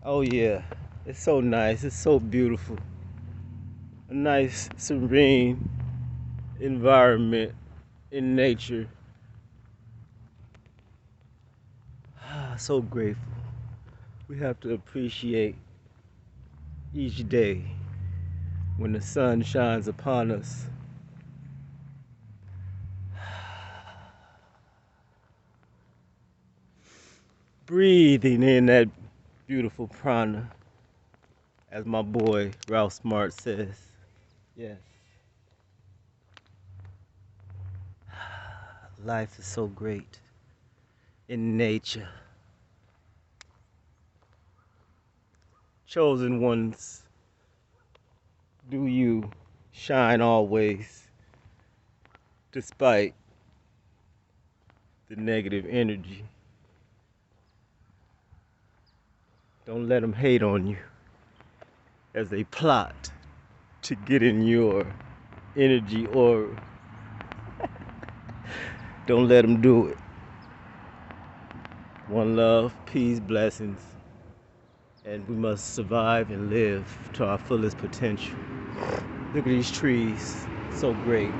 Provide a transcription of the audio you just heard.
Oh yeah, it's so nice. It's so beautiful. A nice, serene environment in nature. So grateful. We have to appreciate each day when the sun shines upon us. Breathing in that beautiful prana, as my boy Ralph Smart says. Yes, life is so great in nature. Chosen ones, do you shine always despite the negative energy. Don't let them hate on you as they plot to get in your energy or don't let them do it. One love, peace, blessings, and we must survive and live to our fullest potential. Look at these trees, so great.